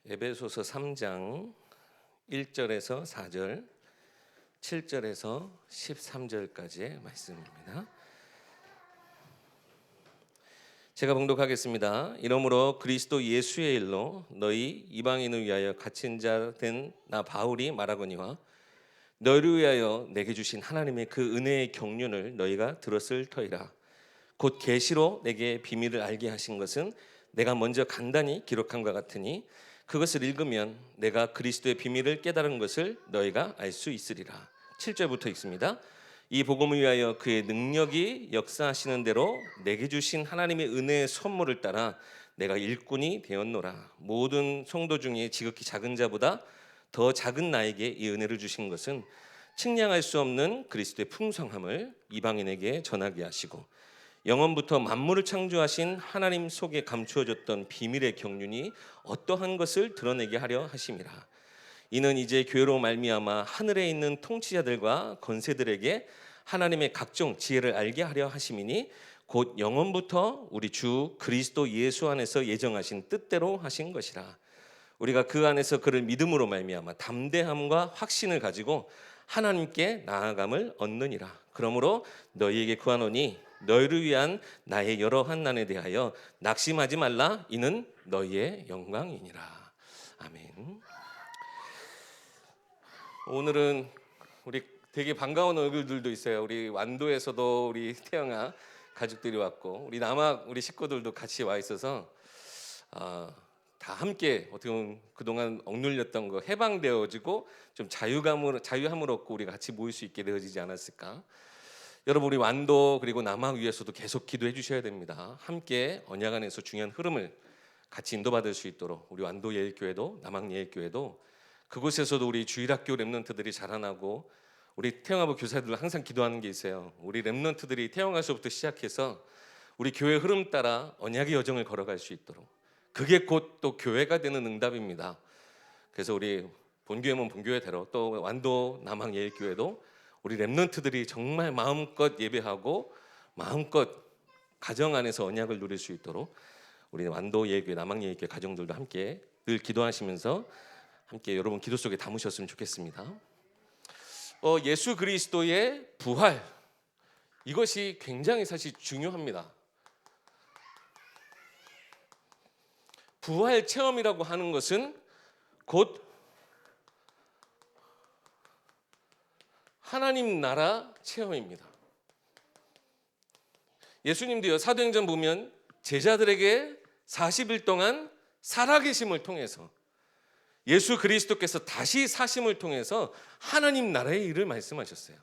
에베소서 3장 1절에서 4절, 7절에서 13절까지의 말씀입니다. 제가 봉독하겠습니다. 이러므로 그리스도 예수의 일로 너희 이방인을 위하여 갇힌 자 된 나 바울이 말하거니와 너희를 위하여 내게 주신 하나님의 그 은혜의 경륜을 너희가 들었을 터이라. 곧 계시로 내게 비밀을 알게 하신 것은 내가 먼저 간단히 기록함과 같으니 그것을 읽으면 내가 그리스도의 비밀을 깨달은 것을 너희가 알 수 있으리라. 7절부터 읽습니다. 이 복음을 위하여 그의 능력이 역사하시는 대로 내게 주신 하나님의 은혜의 선물을 따라 내가 일꾼이 되었노라. 모든 성도 중에 지극히 작은 자보다 더 작은 나에게 이 은혜를 주신 것은 측량할 수 없는 그리스도의 풍성함을 이방인에게 전하게 하시고 영원부터 만물을 창조하신 하나님 속에 감추어졌던 비밀의 경륜이 어떠한 것을 드러내게 하려 하심이라. 이는 이제 교회로 말미암아 하늘에 있는 통치자들과 권세들에게 하나님의 각종 지혜를 알게 하려 하심이니 곧 영원부터 우리 주 그리스도 예수 안에서 예정하신 뜻대로 하신 것이라. 우리가 그 안에서 그를 믿음으로 말미암아 담대함과 확신을 가지고 하나님께 나아감을 얻느니라. 그러므로 너희에게 구하노니 너희를 위한 나의 여러 환난에 대하여 낙심하지 말라. 이는 너희의 영광이니라. 아멘. 오늘은 우리 되게 반가운 얼굴들도 있어요. 우리 완도에서도 우리 태영아 가족들이 왔고 우리 남학 우리 식구들도 같이 와 있어서 다 함께 어떻게 보면 그동안 억눌렸던 거 해방되어지고 좀 자유함을 얻고 우리가 같이 모일 수 있게 되어지지 않았을까. 여러분 우리 완도 그리고 남학 위해서도 계속 기도해 주셔야 됩니다. 함께 언약 안에서 중요한 흐름을 같이 인도받을 수 있도록 우리 완도 예일교회도 남학 예일교회도 그곳에서도 우리 주일학교 랩런트들이 자라나고 우리 태영아부 교사들 항상 기도하는 게 있어요. 우리 랩런트들이 태영아서부터 시작해서 우리 교회 흐름 따라 언약의 여정을 걸어갈 수 있도록 그게 곧 또 교회가 되는 응답입니다. 그래서 우리 본교회면 본교회대로 또 완도 남학 예일교회도 우리 랩런트들이 정말 마음껏 예배하고 마음껏 가정 안에서 언약을 누릴 수 있도록 우리 완도 예교회 남학 예교회 가정들도 함께 늘 기도하시면서 함께 여러분 기도 속에 담으셨으면 좋겠습니다. 예수 그리스도의 부활, 이것이 굉장히 사실 중요합니다. 부활 체험이라고 하는 것은 곧 하나님 나라 체험입니다. 예수님도요, 사도행전 보면 제자들에게 40일 동안 살아계심을 통해서 예수 그리스도께서 다시 사심을 통해서 하나님 나라의 일을 말씀하셨어요.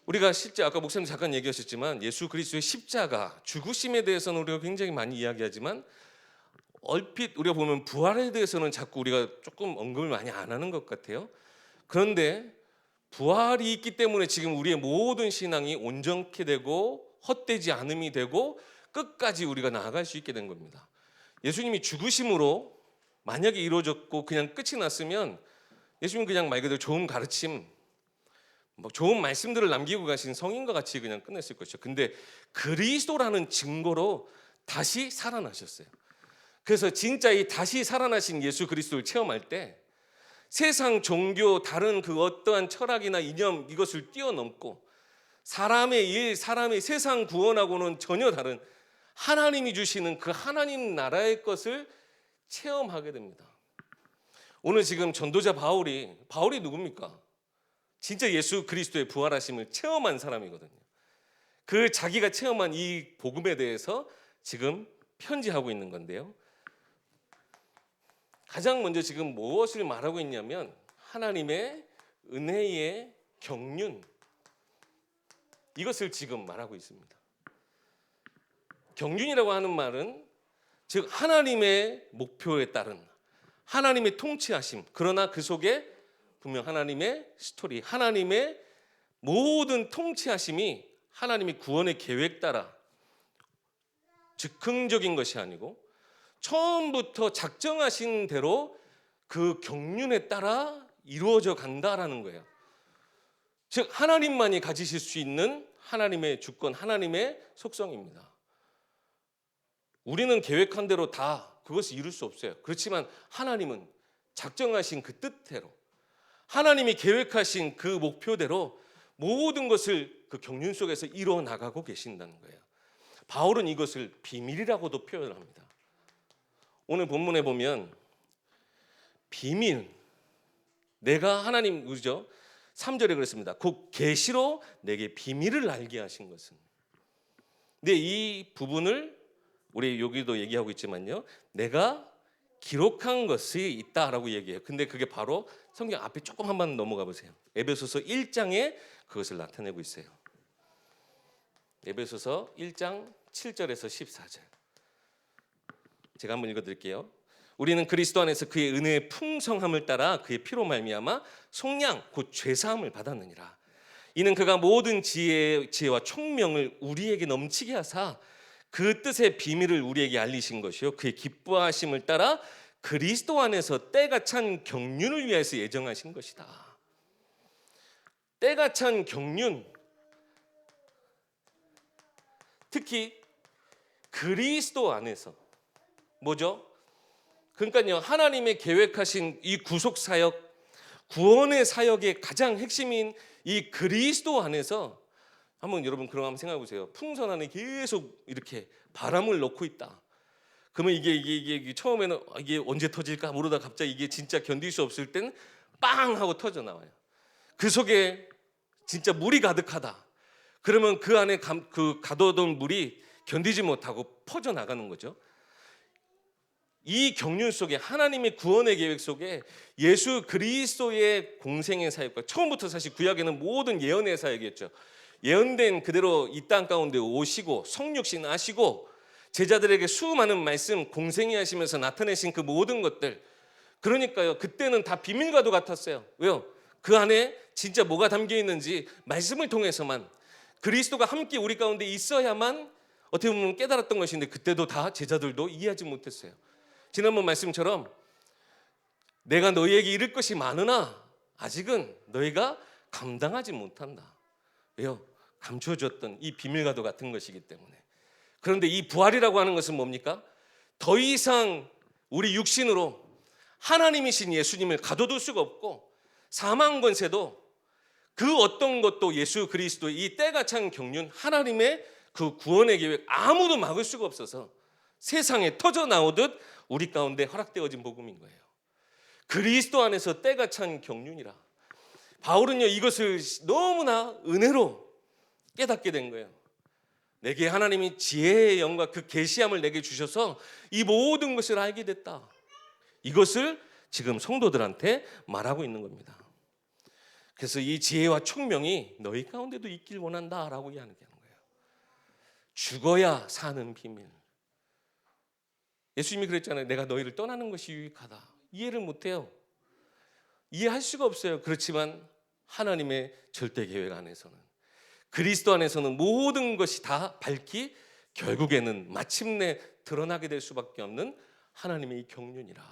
우리가 실제 아까 목사님 잠깐 얘기하셨지만 예수 그리스도의 십자가 죽으심에 대해서는 우리가 굉장히 많이 이야기하지만 얼핏 우리가 보면 부활에 대해서는 자꾸 우리가 조금 언급을 많이 안 하는 것 같아요. 그런데 부활이 있기 때문에 지금 우리의 모든 신앙이 온전케 되고 헛되지 않음이 되고 끝까지 우리가 나아갈 수 있게 된 겁니다. 예수님이 죽으심으로 만약에 이루어졌고 그냥 끝이 났으면 예수님 그냥 말 그대로 좋은 가르침, 좋은 말씀들을 남기고 가신 성인과 같이 그냥 끝냈을 것이죠. 근데 그리스도라는 증거로 다시 살아나셨어요. 그래서 진짜 이 다시 살아나신 예수 그리스도를 체험할 때 세상 종교 다른 그 어떠한 철학이나 이념 이것을 뛰어넘고 사람의 일, 사람의 세상 구원하고는 전혀 다른 하나님이 주시는 그 하나님 나라의 것을 체험하게 됩니다. 오늘 지금 전도자 바울이 누굽니까? 진짜 예수 그리스도의 부활하심을 체험한 사람이거든요. 그 자기가 체험한 이 복음에 대해서 지금 편지하고 있는 건데요. 가장 먼저 지금 무엇을 말하고 있냐면 하나님의 은혜의 경륜, 이것을 지금 말하고 있습니다. 경륜이라고 하는 말은 즉 하나님의 목표에 따른 하나님의 통치하심, 그러나 그 속에 분명 하나님의 스토리, 하나님의 모든 통치하심이 하나님의 구원의 계획 따라 즉흥적인 것이 아니고 처음부터 작정하신 대로 그 경륜에 따라 이루어져 간다라는 거예요. 즉 하나님만이 가지실 수 있는 하나님의 주권, 하나님의 속성입니다. 우리는 계획한 대로 다 그것을 이룰 수 없어요. 그렇지만 하나님은 작정하신 그 뜻대로, 하나님이 계획하신 그 목표대로 모든 것을 그 경륜 속에서 이루어 나가고 계신다는 거예요. 바울은 이것을 비밀이라고도 표현합니다. 오늘 본문에 보면 비밀, 내가 하나님, 그죠? 3절에 그랬습니다. 곧 계시로 내게 비밀을 알게 하신 것은. 근데 이 부분을 우리 여기도 얘기하고 있지만요, 내가 기록한 것이 있다라고 얘기해요. 근데 그게 바로 성경 앞에 조금 한번 넘어가 보세요. 에베소서 1장에 그것을 나타내고 있어요. 에베소서 1장 7절에서 14절. 제가 한번 읽어드릴게요. 우리는 그리스도 안에서 그의 은혜의 풍성함을 따라 그의 피로 말미암아 속량 곧 죄사함을 받았느니라. 이는 그가 모든 지혜와 총명을 우리에게 넘치게 하사 그 뜻의 비밀을 우리에게 알리신 것이요 그의 기뻐하심을 따라 그리스도 안에서 때가 찬 경륜을 위해서 예정하신 것이다. 때가 찬 경륜, 특히 그리스도 안에서 뭐죠? 그러니까요, 하나님의 계획하신 이 구속 사역, 구원의 사역의 가장 핵심인 이 그리스도 안에서 한번 여러분 그럼 한번 생각해 보세요. 풍선 안에 계속 이렇게 바람을 넣고 있다. 그러면 이게 처음에는 이게 언제 터질까 모르다 갑자기 이게 진짜 견딜 수 없을 땐 빵 하고 터져 나와요. 그 속에 진짜 물이 가득하다. 그러면 그 안에 그 가둬둔 물이 견디지 못하고 퍼져 나가는 거죠. 이 경륜 속에 하나님의 구원의 계획 속에 예수 그리스도의 공생의 사역과 처음부터 사실 구약에는 모든 예언의 사역이었죠. 예언된 그대로 이 땅 가운데 오시고 성육신 하시고 제자들에게 수많은 말씀 공생이 하시면서 나타내신 그 모든 것들, 그러니까요 그때는 다 비밀과도 같았어요. 왜요? 그 안에 진짜 뭐가 담겨 있는지 말씀을 통해서만, 그리스도가 함께 우리 가운데 있어야만 어떻게 보면 깨달았던 것인데 그때도 다 제자들도 이해하지 못했어요. 지난번 말씀처럼 내가 너희에게 이를 것이 많으나 아직은 너희가 감당하지 못한다. 왜요? 감춰졌던 이 비밀과도 같은 것이기 때문에. 그런데 이 부활이라고 하는 것은 뭡니까? 더 이상 우리 육신으로 하나님이신 예수님을 가둬둘 수가 없고, 사망 권세도 그 어떤 것도 예수 그리스도의 이 때가 찬 경륜, 하나님의 그 구원의 계획 아무도 막을 수가 없어서 세상에 터져 나오듯 우리 가운데 허락되어진 복음인 거예요. 그리스도 안에서 때가 찬 경륜이라. 바울은요 이것을 너무나 은혜로 깨닫게 된 거예요. 내게 하나님이 지혜의 영과 그 계시함을 내게 주셔서 이 모든 것을 알게 됐다. 이것을 지금 성도들한테 말하고 있는 겁니다. 그래서 이 지혜와 총명이 너희 가운데도 있길 원한다라고 이야기하는 거예요. 죽어야 사는 비밀. 예수님이 그랬잖아요. 내가 너희를 떠나는 것이 유익하다. 이해를 못해요. 이해할 수가 없어요. 그렇지만 하나님의 절대 계획 안에서는, 그리스도 안에서는 모든 것이 다 밝히 결국에는 마침내 드러나게 될 수밖에 없는 하나님의 이 경륜이라.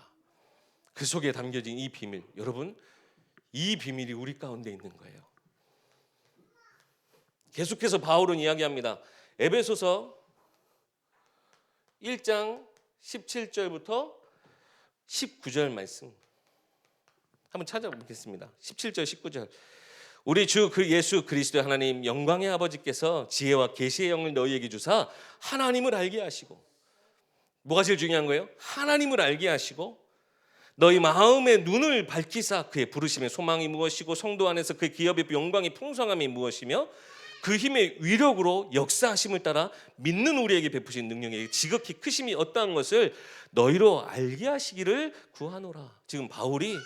그 속에 담겨진 이 비밀, 여러분 이 비밀이 우리 가운데 있는 거예요. 계속해서 바울은 이야기합니다. 에베소서 1장 17절부터 19절 말씀 한번 찾아보겠습니다. 17절 19절. 우리 주 그 예수 그리스도의 하나님 영광의 아버지께서 지혜와 계시의 영을 너희에게 주사 하나님을 알게 하시고, 뭐가 제일 중요한 거예요? 하나님을 알게 하시고 너희 마음의 눈을 밝히사 그의 부르심의 소망이 무엇이고 성도 안에서 그의 기업의 영광의 풍성함이 무엇이며 그 힘의 위력으로 역사하심을 따라 믿는 우리에게 베푸신 능력의 지극히 크심이 어떠한 것을 너희로 알게 하시기를 구하노라. 지금 바울이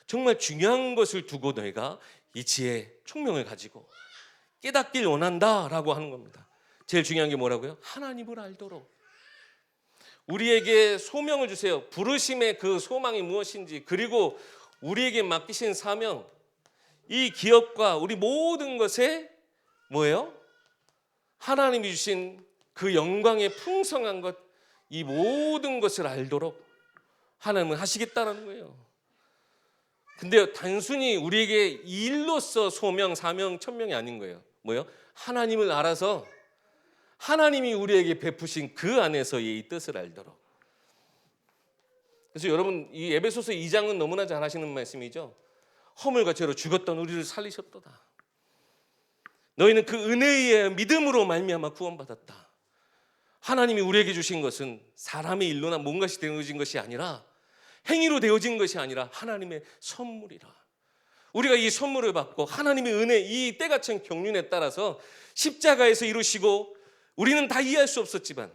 정말 중요한 것을 두고 너희가 이 지혜 총명을 가지고 깨닫길 원한다라고 하는 겁니다. 제일 중요한 게 뭐라고요? 하나님을 알도록 우리에게 소명을 주세요. 부르심의 그 소망이 무엇인지, 그리고 우리에게 맡기신 사명, 이 기업과 우리 모든 것에 뭐예요? 하나님이 주신 그 영광의 풍성한 것, 이 모든 것을 알도록 하나님은 하시겠다는 거예요. 근데 단순히 우리에게 일로서 소명, 사명, 천명이 아닌 거예요. 뭐예요? 하나님을 알아서 하나님이 우리에게 베푸신 그 안에서의 이 뜻을 알도록. 그래서 여러분 이 에베소서 2장은 너무나 잘 아시는 말씀이죠. 허물과 죄로 죽었던 우리를 살리셨도다. 너희는 그 은혜의 믿음으로 말미암아 구원받았다. 하나님이 우리에게 주신 것은 사람의 일로나 뭔가시 되어진 것이 아니라, 행위로 되어진 것이 아니라 하나님의 선물이라. 우리가 이 선물을 받고 하나님의 은혜, 이 때같은 경륜에 따라서 십자가에서 이루시고, 우리는 다 이해할 수 없었지만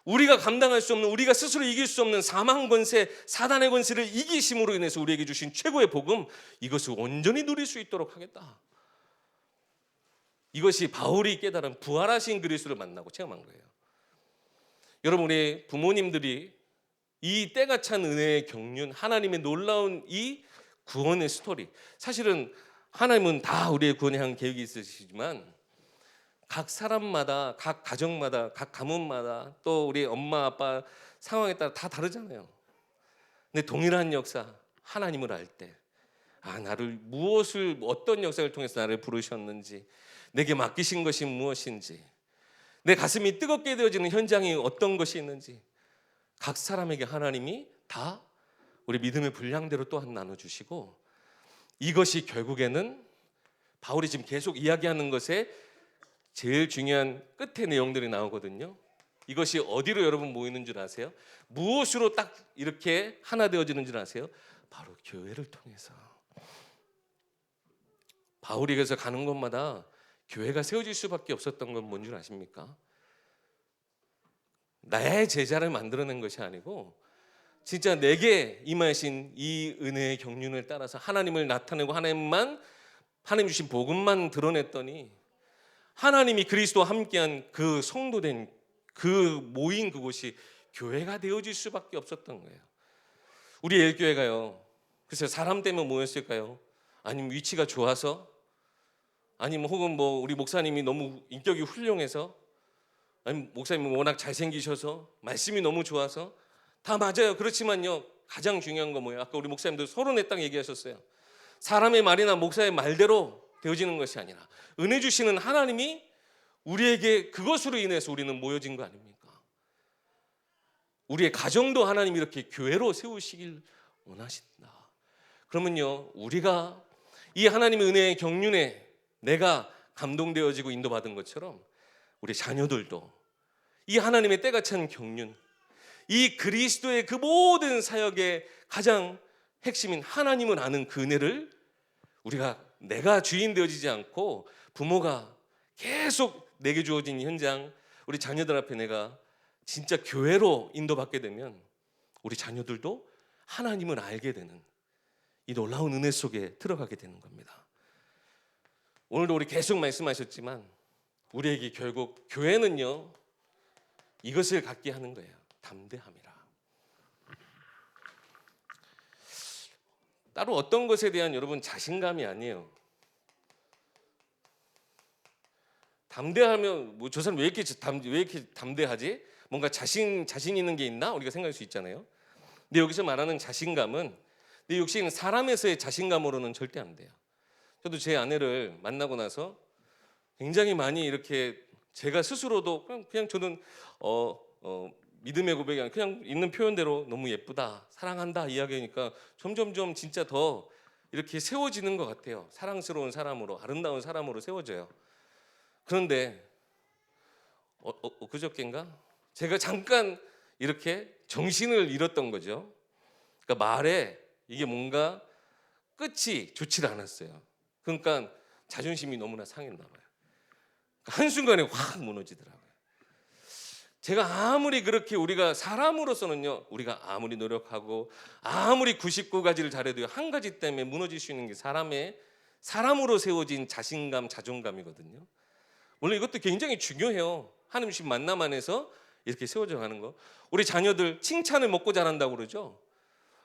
우리가 감당할 수 없는, 우리가 스스로 이길 수 없는 사망 권세, 사단의 권세를 이기심으로 인해서 우리에게 주신 최고의 복음, 이것을 온전히 누릴 수 있도록 하겠다. 이것이 바울이 깨달은 부활하신 그리스도를 만나고 체험한 거예요. 여러분, 우리 부모님들이 이 때가 찬 은혜의 경륜, 하나님의 놀라운 이 구원의 스토리, 사실은 하나님은 다 우리의 구원에 향한 계획이 있으시지만 각 사람마다, 각 가정마다, 각 가문마다, 또 우리 엄마 아빠 상황에 따라 다 다르잖아요. 근데 동일한 역사, 하나님을 알 때, 나를 무엇을, 어떤 역사를 통해서 나를 부르셨는지, 내게 맡기신 것이 무엇인지, 내 가슴이 뜨겁게 되어지는 현장이 어떤 것이 있는지, 각 사람에게 하나님이 다 우리 믿음의 분량대로 또한 나눠주시고, 이것이 결국에는 바울이 지금 계속 이야기하는 것에 제일 중요한 끝의 내용들이 나오거든요. 이것이 어디로 여러분 모이는 줄 아세요? 무엇으로 딱 이렇게 하나 되어지는 줄 아세요? 바로 교회를 통해서. 바울이 그래서 가는 곳마다 교회가 세워질 수밖에 없었던 건 뭔 줄 아십니까? 나의 제자를 만들어낸 것이 아니고 진짜 내게 임하신 이 은혜의 경륜을 따라서 하나님을 나타내고 하나님 주신 복음만 드러냈더니, 하나님이 그리스도와 함께한 그 성도된 그 모인 그곳이 교회가 되어질 수밖에 없었던 거예요. 우리 일교회가요, 글쎄요, 사람 때문에 모였을까요? 아니면 위치가 좋아서? 아니면 혹은 우리 목사님이 너무 인격이 훌륭해서? 아니면 목사님이 워낙 잘생기셔서? 말씀이 너무 좋아서? 다 맞아요. 그렇지만요, 가장 중요한 건 뭐예요? 아까 우리 목사님도 서론에 딱 얘기하셨어요. 사람의 말이나 목사의 말대로 되어지는 것이 아니라 은혜 주시는 하나님이 우리에게, 그것으로 인해서 우리는 모여진 거 아닙니까? 우리의 가정도 하나님이 이렇게 교회로 세우시길 원하신다. 그러면요, 우리가 이 하나님의 은혜의 경륜에 내가 감동되어지고 인도받은 것처럼 우리 자녀들도 이 하나님의 때가 찬 경륜, 이 그리스도의 그 모든 사역의 가장 핵심인 하나님을 아는 그 은혜를 내가 주인 되어지지 않고 부모가 계속 내게 주어진 현장, 우리 자녀들 앞에 내가 진짜 교회로 인도받게 되면 우리 자녀들도 하나님을 알게 되는 이 놀라운 은혜 속에 들어가게 되는 겁니다. 오늘도 우리 계속 말씀하셨지만 우리에게 결국 교회는요, 이것을 갖게 하는 거예요. 담대함이라. 따로 어떤 것에 대한 여러분 자신감이 아니에요. 담대하면 저 사람 왜 이렇게 담대하지? 뭔가 자신 있는 게 있나? 우리가 생각할 수 있잖아요. 근데 여기서 말하는 자신감은, 내 역시 사람에서의 자신감으로는 절대 안 돼요. 저도 제 아내를 만나고 나서 굉장히 많이 이렇게 제가 스스로도 그냥 저는 믿음의 고백이 아니라 그냥 있는 표현대로 너무 예쁘다, 사랑한다 이야기하니까 점점점 진짜 더 이렇게 세워지는 것 같아요. 사랑스러운 사람으로, 아름다운 사람으로 세워져요. 그런데 그저께인가 제가 잠깐 이렇게 정신을 잃었던 거죠. 그러니까 말에 이게 뭔가 끝이 좋지 않았어요. 그러니까 자존심이 너무나 상했나 봐요. 한순간에 확 무너지더라고요. 제가 아무리 그렇게, 우리가 사람으로서는요, 우리가 아무리 노력하고 아무리 99가지를 잘해도 한 가지 때문에 무너질 수 있는 게 사람으로 세워진 자신감, 자존감이거든요. 물론 이것도 굉장히 중요해요. 하나님 주신 만남 안에서 이렇게 세워져 가는 거. 우리 자녀들 칭찬을 먹고 자란다고 그러죠.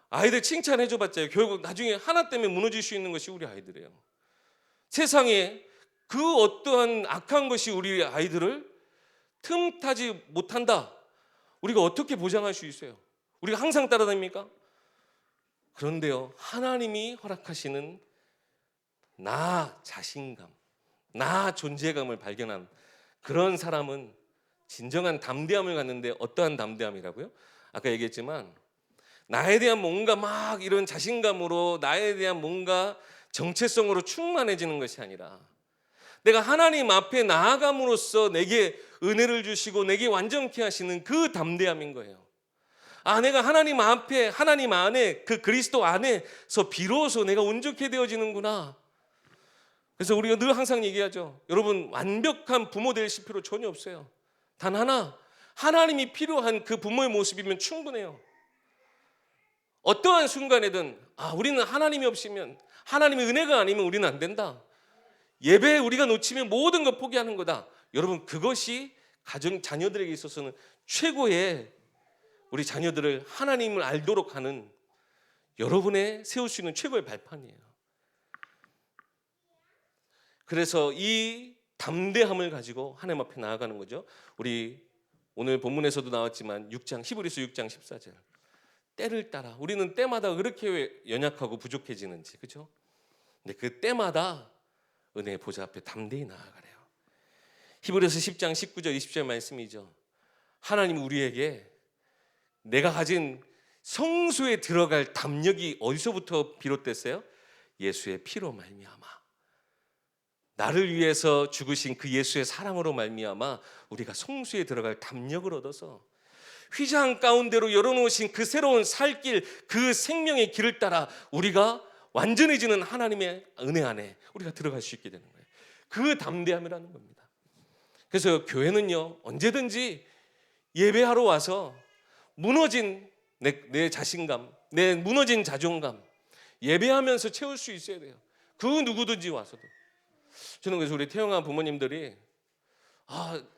아이들 칭찬해줘봤자 결국 나중에 하나 때문에 무너질 수 있는 것이 우리 아이들이에요. 세상에 그 어떠한 악한 것이 우리 아이들을 틈타지 못한다, 우리가 어떻게 보장할 수 있어요? 우리가 항상 따라다닙니까? 그런데요, 하나님이 허락하시는 나 자신감, 나 존재감을 발견한 그런 사람은 진정한 담대함을 갖는데, 어떠한 담대함이라고요? 아까 얘기했지만 나에 대한 뭔가 막 이런 자신감으로 나에 대한 뭔가 정체성으로 충만해지는 것이 아니라 내가 하나님 앞에 나아감으로써 내게 은혜를 주시고 내게 완전케 하시는 그 담대함인 거예요. 아, 내가 하나님 앞에, 하나님 안에, 그 그리스도 안에서 비로소 내가 온전케 되어지는구나. 그래서 우리가 늘 항상 얘기하죠. 여러분, 완벽한 부모 되실 필요 전혀 없어요. 단 하나, 하나님이 필요한 그 부모의 모습이면 충분해요. 어떠한 순간에든 우리는 하나님이 없으면, 하나님의 은혜가 아니면 우리는 안 된다. 예배 우리가 놓치면 모든 걸 포기하는 거다. 여러분, 그것이 가정 자녀들에게 있어서는 최고의, 우리 자녀들을 하나님을 알도록 하는 여러분의 세울 수 있는 최고의 발판이에요. 그래서 이 담대함을 가지고 하나님 앞에 나아가는 거죠. 우리 오늘 본문에서도 나왔지만 히브리서 6장 14절. 때를 따라, 우리는 때마다 그렇게 연약하고 부족해지는지, 그렇죠? 근데 그 때마다 은혜의 보좌 앞에 담대히 나아가래요. 히브리서 10장 19절 20절 말씀이죠. 하나님 우리에게 내가 가진 성소에 들어갈 담력이 어디서부터 비롯됐어요? 예수의 피로 말미암아. 나를 위해서 죽으신 그 예수의 사랑으로 말미암아 우리가 성소에 들어갈 담력을 얻어서 휘장 가운데로 열어놓으신 그 새로운 살 길, 그 생명의 길을 따라 우리가 완전해지는 하나님의 은혜 안에 우리가 들어갈 수 있게 되는 거예요. 그 담대함이라는 겁니다. 그래서 교회는요, 언제든지 예배하러 와서 무너진 내 자신감, 내 무너진 자존감 예배하면서 채울 수 있어야 돼요. 그 누구든지 와서도. 저는 그래서 우리 태영아 부모님들이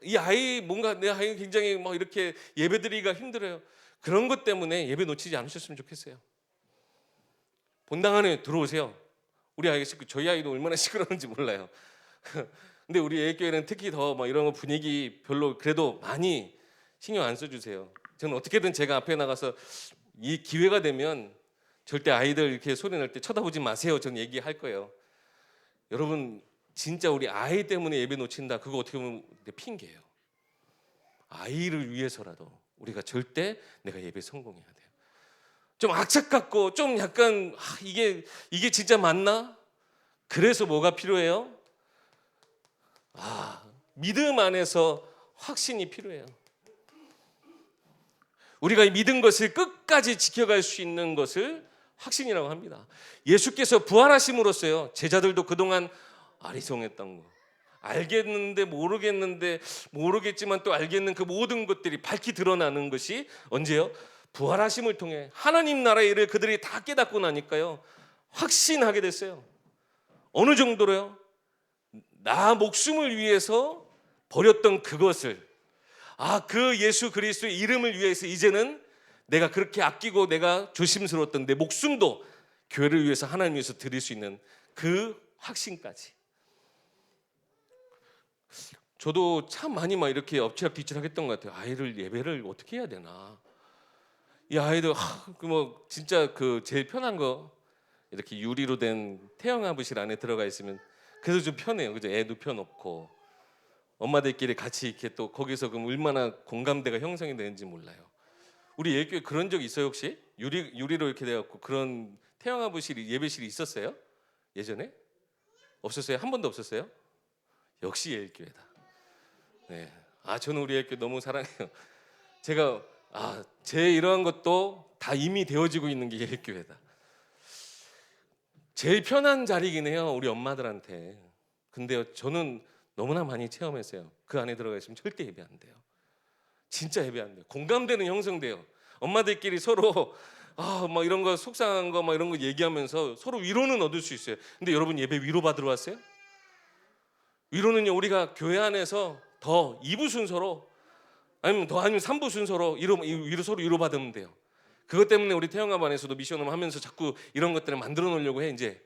이 아이 뭔가 내 아이 굉장히 막 이렇게 예배드리기가 힘들어요. 그런 것 때문에 예배 놓치지 않으셨으면 좋겠어요. 본당 안에 들어오세요. 우리 아이가 저희 아이도 얼마나 시끄러운지 몰라요. 근데 우리 애교회는 특히 더 막 이런 거 분위기 별로 그래도 많이 신경 안 써주세요. 저는 어떻게든 제가 앞에 나가서 이 기회가 되면 절대 아이들 이렇게 소리 낼 때 쳐다보지 마세요. 저는 얘기할 거예요. 여러분, 진짜 우리 아이 때문에 예배 놓친다. 그거 어떻게 보면 핑계예요. 아이를 위해서라도 우리가 절대 내가 예배 성공해야 돼요. 좀 악착 같고 좀 약간 이게 진짜 맞나? 그래서 뭐가 필요해요? 믿음 안에서 확신이 필요해요. 우리가 믿은 것을 끝까지 지켜갈 수 있는 것을 확신이라고 합니다. 예수께서 부활하심으로써요, 제자들도 그동안 아리송했던 거, 알겠는데 모르겠지만 또 알겠는 그 모든 것들이 밝히 드러나는 것이 언제요? 부활하심을 통해 하나님 나라의 일을 그들이 다 깨닫고 나니까요, 확신하게 됐어요. 어느 정도로요? 나 목숨을 위해서 버렸던 그것을, 그 예수 그리스도의 이름을 위해서 이제는 내가 그렇게 아끼고 내가 조심스러웠던 내 목숨도 교회를 위해서, 하나님 위해서 드릴 수 있는 그 확신까지. 저도 참 많이 막 이렇게 엎치락뒤치락 했던 것 같아요. 아이를 예배를 어떻게 해야 되나. 이 아이들 뭐 진짜 그 제일 편한 거, 이렇게 유리로 된 태영아부실 안에 들어가 있으면 그래도 좀 편해요. 그죠? 애 눕혀놓고 엄마들끼리 같이 이렇게 또 거기서 그럼 얼마나 공감대가 형성이 되는지 몰라요. 우리 예교회 그런 적 있어요 혹시? 유리로 이렇게 돼갖고 그런 태영아부실이, 예배실이 있었어요? 예전에? 없었어요? 한 번도 없었어요? 역시 예교회다. 네. 저는 우리 예교회 너무 사랑해요. 제가 제 이러한 것도 다 이미 되어지고 있는 게 예교회다. 제일 편한 자리긴 해요, 우리 엄마들한테. 근데요, 저는 너무나 많이 체험했어요. 그 안에 들어가 있으면 절대 예배 안 돼요. 진짜 예배 안 돼요. 공감대는 형성돼요. 엄마들끼리 서로 막 이런 거 속상한 거 막 이런 거 얘기하면서 서로 위로는 얻을 수 있어요. 근데 여러분, 예배 위로 받으러 왔어요? 위로는요, 우리가 교회 안에서 더 2부 순서로 아니면 3부 순서로 서로 위로 받으면 돼요. 그것 때문에 우리 태영아반에서도 미션을 하면서 자꾸 이런 것들을 만들어 놓으려고 해 이제.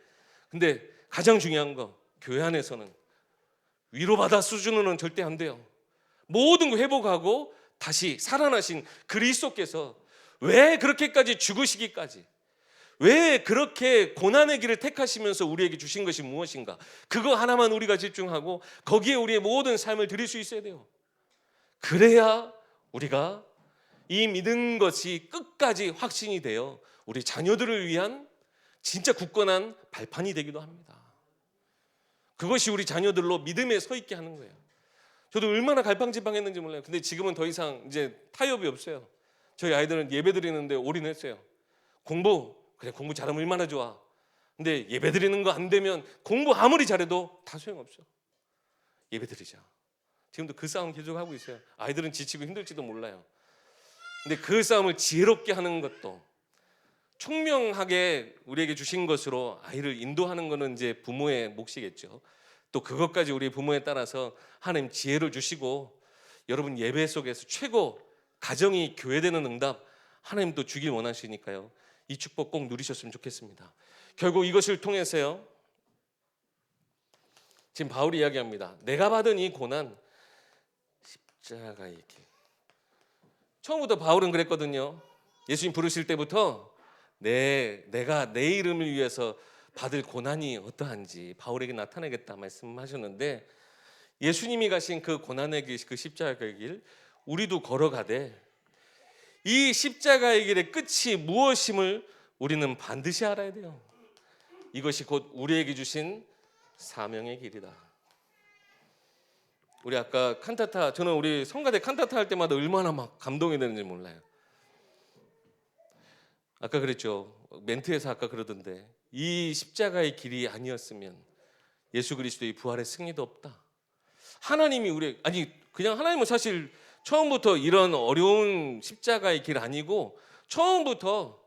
근데 가장 중요한 거, 교회 안에서는 위로받아 수준으로는 절대 안 돼요. 모든 거 회복하고 다시 살아나신 그리스도께서 왜 그렇게까지 죽으시기까지, 왜 그렇게 고난의 길을 택하시면서 우리에게 주신 것이 무엇인가, 그거 하나만 우리가 집중하고 거기에 우리의 모든 삶을 드릴 수 있어야 돼요. 그래야 우리가 이 믿은 것이 끝까지 확신이 되어 우리 자녀들을 위한 진짜 굳건한 발판이 되기도 합니다. 그것이 우리 자녀들로 믿음에 서 있게 하는 거예요. 저도 얼마나 갈팡질팡했는지 몰라요. 근데 지금은 더 이상 이제 타협이 없어요. 저희 아이들은 예배 드리는데 올인했어요. 공부 잘하면 얼마나 좋아. 근데 예배 드리는 거 안 되면 공부 아무리 잘해도 다 소용없어. 예배 드리자. 지금도 그 싸움 계속하고 있어요. 아이들은 지치고 힘들지도 몰라요. 근데 그 싸움을 지혜롭게 하는 것도, 총명하게 우리에게 주신 것으로 아이를 인도하는 것은 이제 부모의 몫이겠죠. 또 그것까지 우리 부모에 따라서 하나님 지혜를 주시고 여러분 예배 속에서 최고 가정이 교회되는 응답 하나님도 주길 원하시니까요. 이 축복 꼭 누리셨으면 좋겠습니다. 결국 이것을 통해서요, 지금 바울이 이야기합니다. 내가 받은 이 고난, 십자가의 길. 처음부터 바울은 그랬거든요. 예수님 부르실 때부터 내가 내 이름을 위해서 받을 고난이 어떠한지 바울에게 나타내겠다 말씀하셨는데, 예수님이 가신 그 고난의 길, 그 십자가의 길, 우리도 걸어가되 이 십자가의 길의 끝이 무엇임을 우리는 반드시 알아야 돼요. 이것이 곧 우리에게 주신 사명의 길이다. 우리 아까 칸타타, 저는 우리 성가대 칸타타 할 때마다 얼마나 막 감동이 되는지 몰라요. 아까 그랬죠. 멘트에서 아까 그러던데, 이 십자가의 길이 아니었으면 예수 그리스도의 부활의 승리도 없다. 하나님이 그냥 하나님은 사실 처음부터 이런 어려운 십자가의 길 아니고 처음부터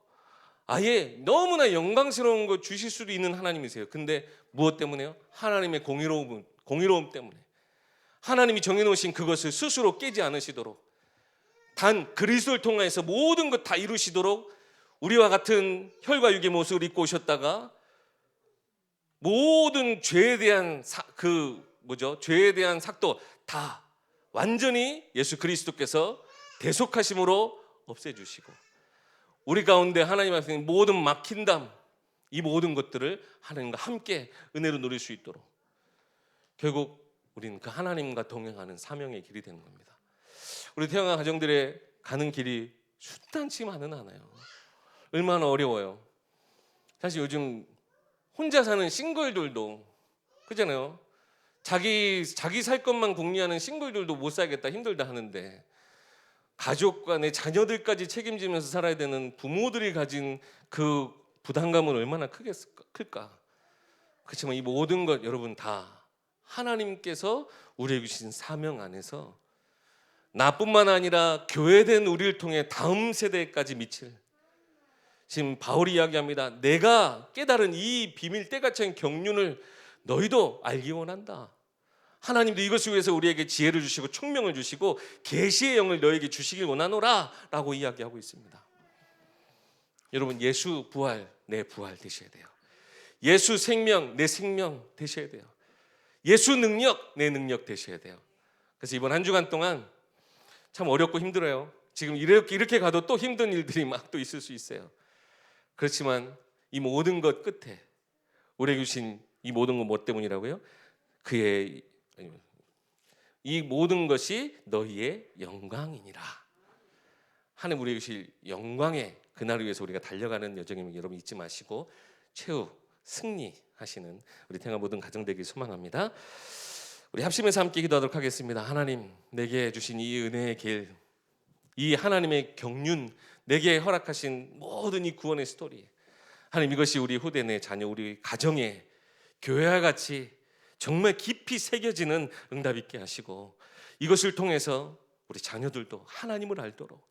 아예 너무나 영광스러운 거 주실 수도 있는 하나님이세요. 근데 무엇 때문에요? 하나님의 공의로움 때문에. 하나님이 정해놓으신 그것을 스스로 깨지 않으시도록, 단 그리스도를 통해서 모든 것 다 이루시도록 우리와 같은 혈과 육의 모습을 입고 오셨다가 모든 죄에 대한 죄에 대한 삭도 다 완전히 예수 그리스도께서 대속하심으로 없애주시고, 우리 가운데 하나님 앞에 모든 막힌담, 이 모든 것들을 하나님과 함께 은혜로 누릴 수 있도록, 결국 우리는 그 하나님과 동행하는 사명의 길이 되는 겁니다. 우리 태영아 가정들의 가는 길이 순탄치만은 않아요. 얼마나 어려워요. 사실 요즘 혼자 사는 싱글들도 그잖아요. 자기 살 것만 궁리하는 싱글들도 못 살겠다, 힘들다 하는데, 가족과 내 자녀들까지 책임지면서 살아야 되는 부모들이 가진 그 부담감은 얼마나 클까. 그렇지만 이 모든 것 여러분 다 하나님께서 우리에게 주신 사명 안에서 나뿐만 아니라 교회된 우리를 통해 다음 세대까지 미칠, 지금 바울이 이야기합니다. 내가 깨달은 이 비밀 때같은 경륜을 너희도 알기 원한다. 하나님도 이것을 위해서 우리에게 지혜를 주시고 총명을 주시고 계시의 영을 너에게 주시길 원하노라 라고 이야기하고 있습니다. 여러분, 예수 부활, 내 부활 되셔야 돼요. 예수 생명, 내 생명 되셔야 돼요. 예수 능력, 내 능력 되셔야 돼요. 그래서 이번 한 주간 동안 참 어렵고 힘들어요. 지금 이렇게 가도 또 힘든 일들이 막 또 있을 수 있어요. 그렇지만 이 모든 것 끝에 우리에게 주신 이 모든 것 뭐 때문이라고요? 이 모든 것이 너희의 영광이니라. 하나님 우리에게 주실 영광의 그날을 위해서 우리가 달려가는 여정임을 여러분 잊지 마시고 최후 승리하시는 우리 태영아 모든 가정 되길 소망합니다. 우리 합심해서 함께 기도하도록 하겠습니다. 하나님, 내게 주신 이 은혜의 길, 이 하나님의 경륜, 내게 허락하신 모든 이 구원의 스토리, 하나님 이것이 우리 후대 내 자녀, 우리 가정에 교회와 같이 정말 깊이 새겨지는 응답 있게 하시고, 이것을 통해서 우리 자녀들도 하나님을 알도록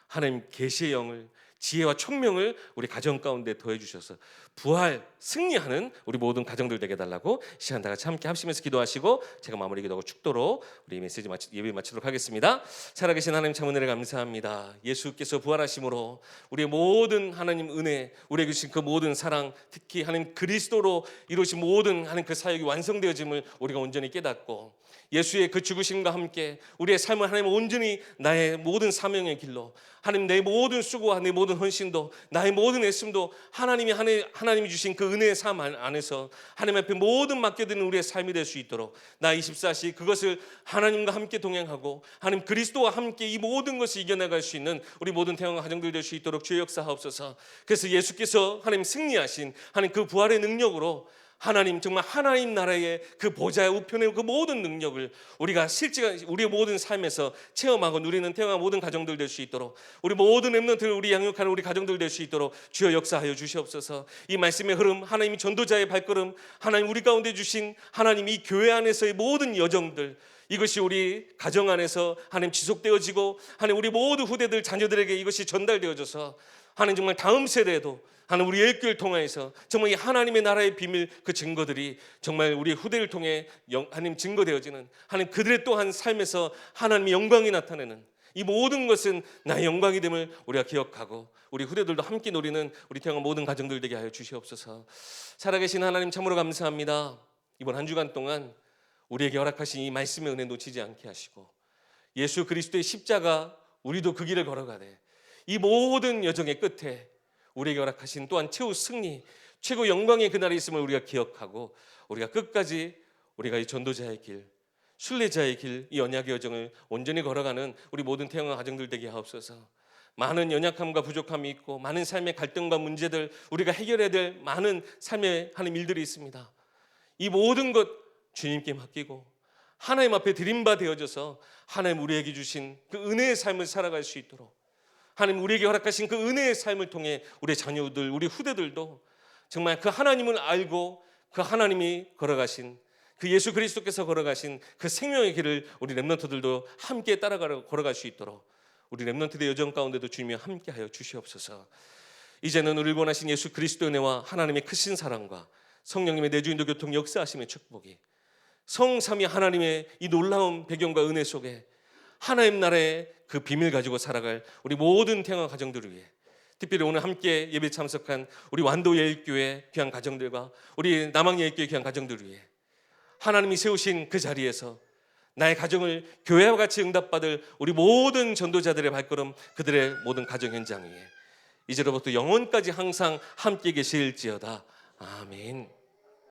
하나님 계시의 영을, 지혜와 총명을 우리 가정 가운데 더해 주셔서 부활 승리하는 우리 모든 가정들 되게 달라고 시간 다 같이 함께 합심해서 기도하시고 제가 마무리 기도하고 축도로 우리 메시지 예배 마치도록 하겠습니다. 살아계신 하나님 참 은혜를 감사합니다. 예수께서 부활하심으로 우리의 모든 하나님 은혜, 우리에게 주신 그 모든 사랑, 특히 하나님 그리스도로 이루신 모든 하나님 그 사역이 완성되어짐을 우리가 온전히 깨닫고, 예수의 그 죽으심과 함께 우리의 삶을 하나님 온전히 나의 모든 사명의 길로, 하나님 내 모든 수고와 내 모든 모든 헌신도, 나의 모든 애씀도 하나님이 주신 그 은혜의 삶 안에서 하나님 앞에 모든 맡겨드리는 우리의 삶이 될 수 있도록 나 24시 그것을 하나님과 함께 동행하고 하나님 그리스도와 함께 이 모든 것을 이겨나갈 수 있는 우리 모든 태영과 가정들 될 수 있도록 주의 역사하옵소서. 그래서 예수께서 하나님 승리하신 하나님 그 부활의 능력으로 하나님 정말 하나님 나라의 그 보좌의 우편의 그 모든 능력을 우리가 실제 우리의 모든 삶에서 체험하고 누리는 태영아 모든 가정들 될 수 있도록 우리 모든 렘넌트를 우리 양육하는 우리 가정들 될 수 있도록 주여 역사하여 주시옵소서. 이 말씀의 흐름, 하나님이 전도자의 발걸음, 하나님 우리 가운데 주신 하나님 이 교회 안에서의 모든 여정들, 이것이 우리 가정 안에서 하나님 지속되어지고 하나님 우리 모두 후대들 자녀들에게 이것이 전달되어져서 하나님 정말 다음 세대에도 하나님 우리 일교를 통해서 정말 이 하나님의 나라의 비밀 그 증거들이 정말 우리 후대를 통해 하나님 증거되어지는 하나님 그들의 또한 삶에서 하나님의 영광이 나타내는 이 모든 것은 나의 영광이 됨을 우리가 기억하고 우리 후대들도 함께 누리는 우리 태영아 모든 가정들 되게 하여 주시옵소서. 살아계신 하나님 참으로 감사합니다. 이번 한 주간 동안 우리에게 허락하신 이 말씀의 은혜 놓치지 않게 하시고 예수 그리스도의 십자가 우리도 그 길을 걸어가되 이 모든 여정의 끝에 우리에게 허락하신 또한 최후 승리, 최고 영광의 그날이 있음을 우리가 기억하고 우리가 끝까지 우리가 이 전도자의 길, 순례자의 길, 이 언약의 여정을 온전히 걸어가는 우리 모든 태영아 가정들 되게 하옵소서. 많은 연약함과 부족함이 있고 많은 삶의 갈등과 문제들 우리가 해결해야 될 많은 삶의 하나님 일들이 있습니다. 이 모든 것 주님께 맡기고 하나님 앞에 드림바 되어져서 하나님 우리에게 주신 그 은혜의 삶을 살아갈 수 있도록 하나님 우리에게 허락하신 그 은혜의 삶을 통해 우리 자녀들, 우리 후대들도 정말 그 하나님을 알고 그 하나님이 걸어가신 그 예수 그리스도께서 걸어가신 그 생명의 길을 우리 렘넌트들도 함께 걸어갈 수 있도록 우리 렘넌트의 여정 가운데도 주님이 함께하여 주시옵소서. 이제는 우리를 원하신 예수 그리스도의 은혜와 하나님의 크신 사랑과 성령님의 내주인도 교통 역사하심의 축복이 성삼위 하나님의 이 놀라운 배경과 은혜 속에 하나님 나라의 그 비밀 가지고 살아갈 우리 모든 태영아 가정들을 위해 특별히 오늘 함께 예배 참석한 우리 완도 예일교회 귀한 가정들과 우리 남항 예일교회 귀한 가정들을 위해 하나님이 세우신 그 자리에서 나의 가정을 교회와 같이 응답받을 우리 모든 전도자들의 발걸음 그들의 모든 가정 현장 위에 이제로부터 영원까지 항상 함께 계실지어다. 아멘.